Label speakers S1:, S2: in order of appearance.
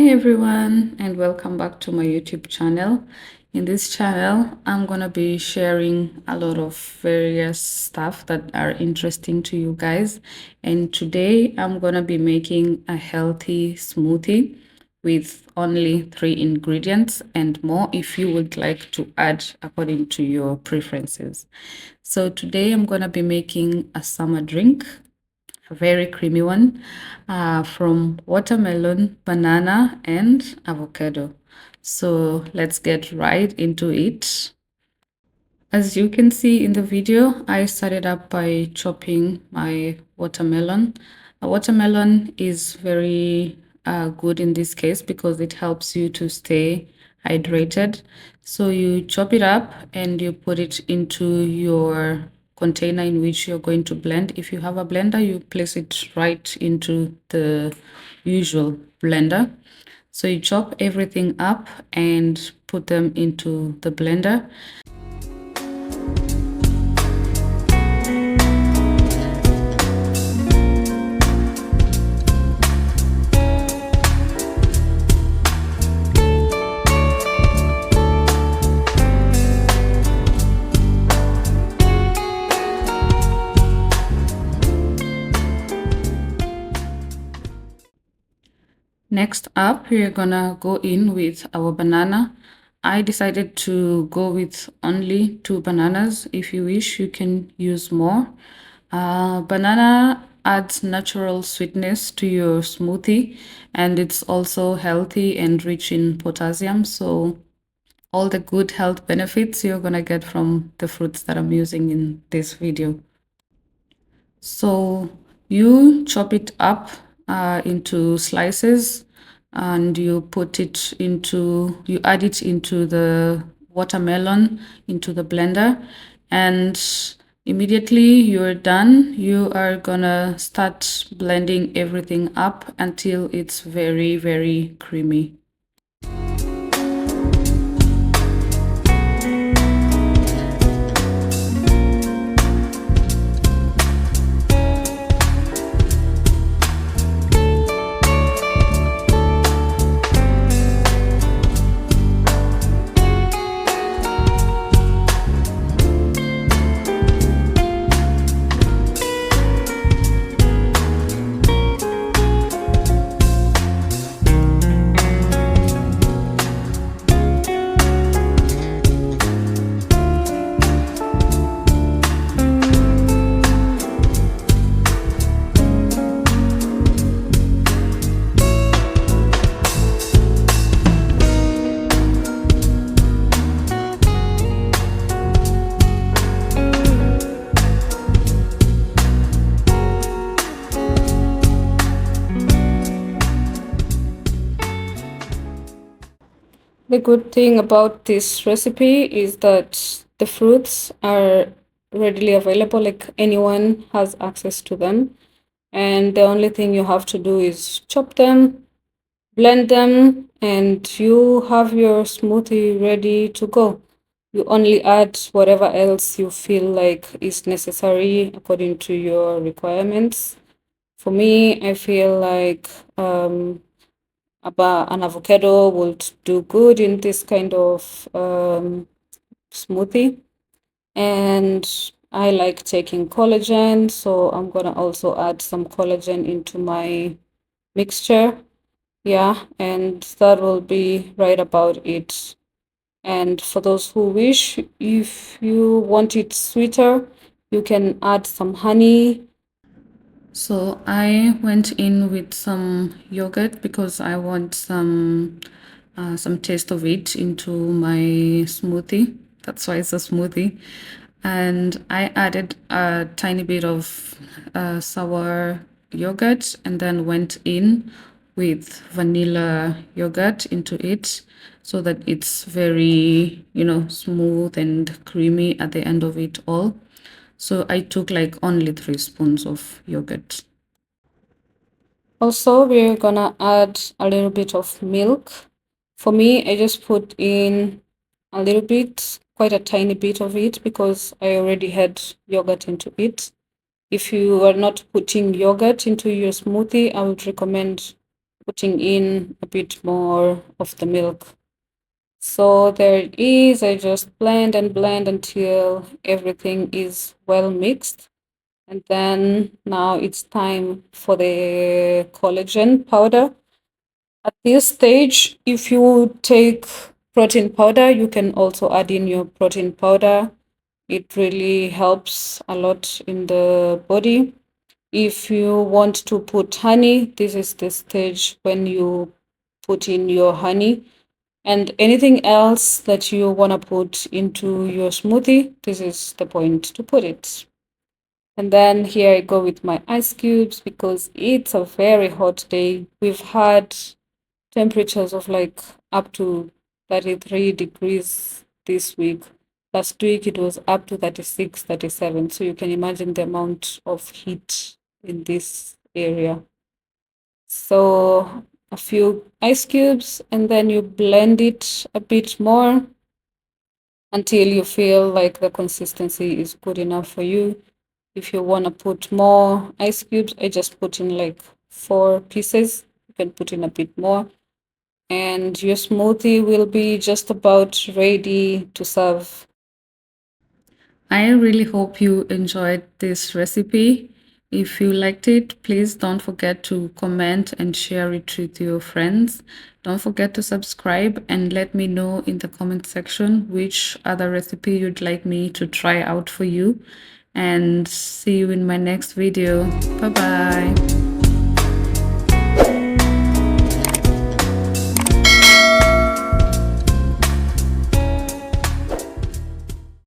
S1: Hi everyone, and welcome back to my YouTube channel. In this channel, I'm gonna be sharing a lot of various stuff that are interesting to you guys. And today I'm gonna be making a healthy smoothie with only 3 ingredients and more if you would like to add according to your preferences. So today I'm gonna be making a summer drink, a very creamy one, from watermelon, banana, and avocado. So let's get right into it. As you can see in the video, I started up by chopping my watermelon. A watermelon is very good in this case because it helps you to stay hydrated. So you chop it up and you put it into your container in which you're going to blend. If you have a blender, you place it right into the usual blender. So you chop everything up and put them into the blender. Next up, we're gonna go in with our banana. I decided to go with only 2 bananas. If you wish, you can use more. Banana adds natural sweetness to your smoothie, and it's also healthy and rich in potassium. So all the good health benefits you're gonna get from the fruits that I'm using in this video. So you chop it up into slices and you add it into the watermelon, into the blender, and immediately you're done, you are gonna start blending everything up until it's very, very creamy. The good thing about this recipe is that the fruits are readily available, like anyone has access to them. And the only thing you have to do is chop them, blend them, and you have your smoothie ready to go. You only add whatever else you feel like is necessary according to your requirements. For me, I feel like an avocado would do good in this kind of smoothie. And I like taking collagen, so I'm gonna also add some collagen into my mixture. Yeah, and that will be right about it. And for those who wish, if you want it sweeter, you can add some honey. So I went in with some yogurt because I want some taste of it into my smoothie. That's why it's a smoothie. And I added a tiny bit of sour yogurt and then went in with vanilla yogurt into it so that it's very, smooth and creamy at the end of it all. So I took like only 3 spoons of yogurt. Also, we're gonna add a little bit of milk. For me, I just put in a little bit, quite a tiny bit of it, because I already had yogurt into it. If you are not putting yogurt into your smoothie, I would recommend putting in a bit more of the milk. So there it is. I just blend and blend until everything is well mixed. And then now it's time for the collagen powder. At this stage, if you take protein powder, you can also add in your protein powder. It really helps a lot in the body. If you want to put honey, this is the stage when you put in your honey. And anything else that you want to put into your smoothie, this is the point to put it. And then here I go with my ice cubes because it's a very hot day. We've had temperatures of like up to 33 degrees this week. Last week it was up to 36, 37. So you can imagine the amount of heat in this area. So a few ice cubes and then you blend it a bit more until you feel like the consistency is good enough for you. If you want to put more ice cubes, I just put in like 4 pieces. You can put in a bit more. And your smoothie will be just about ready to serve. I really hope you enjoyed this recipe. If you liked it, please don't forget to comment and share it with your friends. Don't forget to subscribe and let me know in the comment section which other recipe you'd like me to try out for you. And see you in my next video. Bye bye.